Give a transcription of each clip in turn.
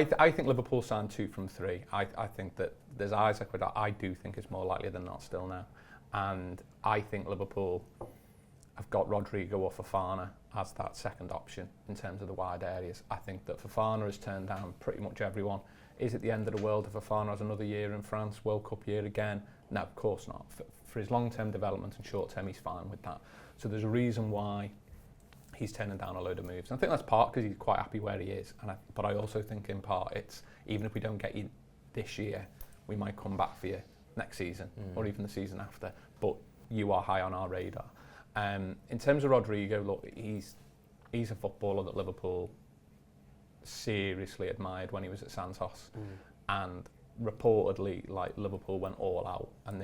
I think Liverpool signed 2 from 3. I think that there's Isaac, but I do think it's more likely than not still now. And I think Liverpool have got Rodrygo or Fofana as that second option in terms of the wide areas. I think that Fofana has turned down pretty much everyone. Is it the end of the world if Fofana has another year in France, World Cup year again? No, of course not. For his long-term development and short-term, he's fine with that. So there's a reason why he's turning down a load of moves. And I think that's part because he's quite happy where he is. But I also think in part it's, even if we don't get you this year, we might come back for you next season or even the season after. But you are high on our radar. In terms of Rodrigo, look, he's a footballer that Liverpool seriously admired when he was at Santos, and reportedly, like, Liverpool went all out, and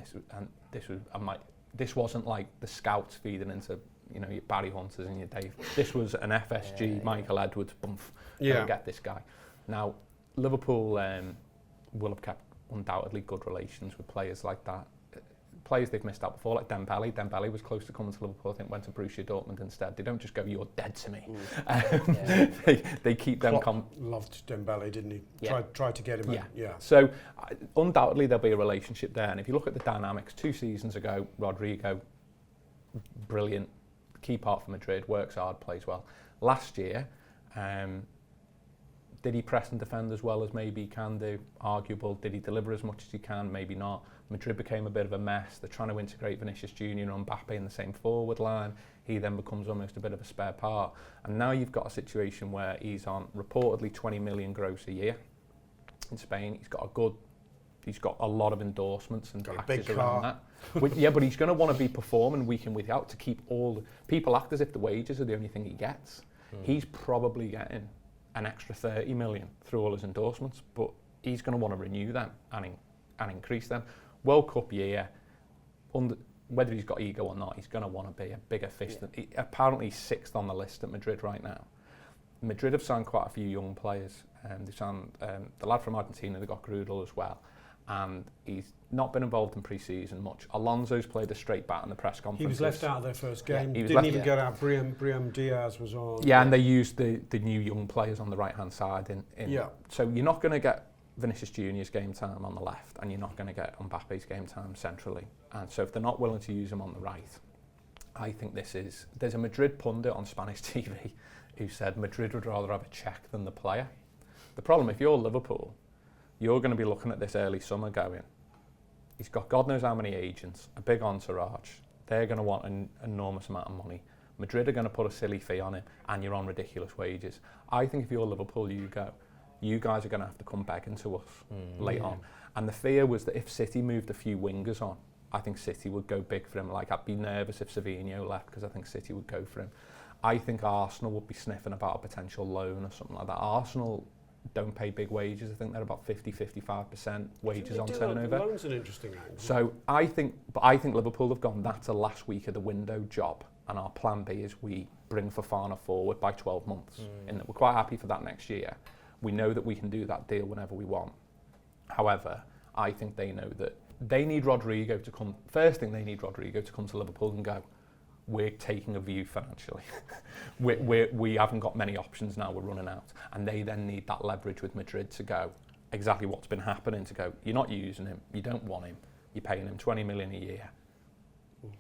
this wasn't like the scouts feeding into, you know, your Barry Hunters and your Dave. This was an FSG, Michael Edwards, bump, get this guy. Now, Liverpool will have kept undoubtedly good relations with players like that. Players they've missed out before, like Dembele. Dembele was close to coming to Liverpool, I think went to Borussia Dortmund instead. They don't just go, you're dead to me. They keep them... loved Dembele, didn't he? Tried to get him in. Yeah. So undoubtedly there'll be a relationship there. And if you look at the dynamics, 2 seasons ago, Rodrigo, brilliant, key part for Madrid, works hard, plays well. Last year, did he press and defend as well as maybe he can do? Arguable. Did he deliver as much as he can? Maybe not. Madrid became a bit of a mess. They're trying to integrate Vinicius Junior and Mbappe in the same forward line. He then becomes almost a bit of a spare part. And now you've got a situation where he's on reportedly 20 million gross a year in Spain. He's got a lot of endorsements and packages around that. But he's going to want to be performing week in, week out to keep all the... People act as if the wages are the only thing he gets. He's probably getting an extra 30 million through all his endorsements, but he's going to want to renew them and increase them. World Cup year, whether he's got ego or not, he's going to want to be a bigger fish. Apparently he's 6th on the list at Madrid right now. Madrid have signed quite a few young players. They signed the lad from Argentina, they got Grudel as well. And he's not been involved in pre-season much. Alonso's played a straight bat in the press conference. He was left out of their first game. Didn't even get out. Brahim Diaz was on. Yeah, and they used the new young players on the right-hand side. So you're not going to get Vinicius Junior's game time on the left, and you're not going to get Mbappe's game time centrally. And so if they're not willing to use him on the right, I think there's a Madrid pundit on Spanish TV who said Madrid would rather have a cheque than the player. The problem, if you're Liverpool, you're going to be looking at this early summer going, he's got God knows how many agents, a big entourage. They're going to want an enormous amount of money. Madrid are going to put a silly fee on him, and you're on ridiculous wages. I think if you're Liverpool, you guys are going to have to come begging to us late on. And the fear was that if City moved a few wingers on, I think City would go big for him. Like, I'd be nervous if Savinho left because I think City would go for him. I think Arsenal would be sniffing about a potential loan or something like that. Arsenal don't pay big wages. I think they're about 50-55% wages on turnover. Loan's an interesting angle. So I think Liverpool have gone, that's the last week of the window job, and our plan B is we bring Fofana forward by 12 months. And we're quite happy for that next year. We know that we can do that deal whenever we want. However, I think they know that they need Rodrigo to come. First thing, they need Rodrigo to come to Liverpool and go, we're taking a view financially. we haven't got many options now, we're running out. And they then need that leverage with Madrid to go, exactly what's been happening, to go, you're not using him, you don't want him, you're paying him 20 million a year.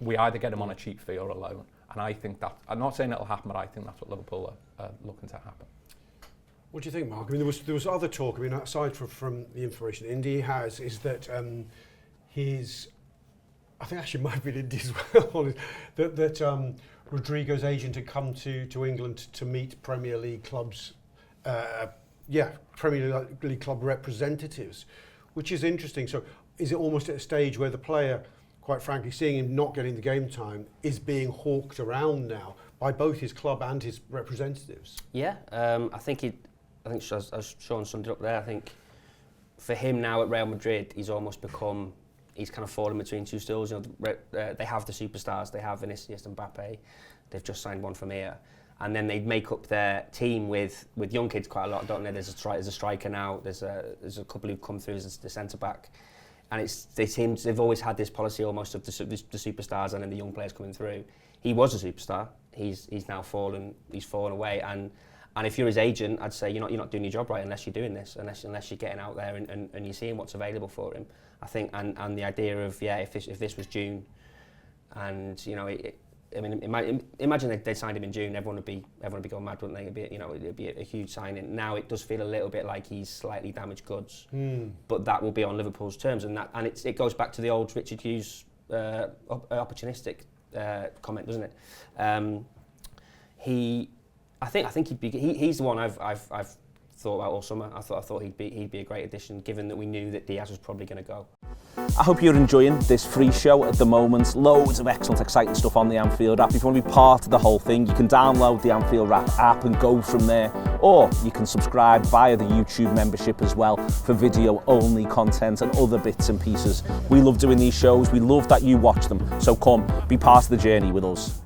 We either get him on a cheap fee or a loan. And I think that, I'm not saying it'll happen, but I think that's what Liverpool are looking to happen. What do you think, Mark? I mean, there was other talk, I mean, aside from the information Indy has, is that I think actually might be Indy as well, that Rodrigo's agent had come to England to meet Premier League clubs, Premier League club representatives, which is interesting. So is it almost at a stage where the player, quite frankly, seeing him not getting the game time, is being hawked around now by both his club and his representatives? Yeah, I think as Sean summed it up there, I think for him now at Real Madrid, he's kind of fallen between two stools. You know, they have the superstars, they have Vinicius and Mbappe. They've just signed one from here, and then they make up their team with young kids quite a lot, don't they? There's a striker now. There's a couple who've come through as the centre back, and they've always had this policy almost of the superstars and then the young players coming through. He was a superstar. He's now fallen. He's fallen away, and And if you're his agent, I'd say you're not doing your job right unless you're doing this, unless you're getting out there and you're seeing what's available for him. I think, and the idea of if this was June, and imagine they signed him in June, everyone would be going mad, wouldn't they? It'd be a huge signing. Now it does feel a little bit like he's slightly damaged goods, but that will be on Liverpool's terms, and it goes back to the old Richard Hughes opportunistic comment, doesn't it? I think he's the one I've thought about all summer. I thought he'd be a great addition, given that we knew that Diaz was probably going to go. I hope you're enjoying this free show at the moment. Loads of excellent, exciting stuff on the Anfield app. If you want to be part of the whole thing, you can download the Anfield app and go from there. Or you can subscribe via the YouTube membership as well for video-only content and other bits and pieces. We love doing these shows. We love that you watch them. So come, be part of the journey with us.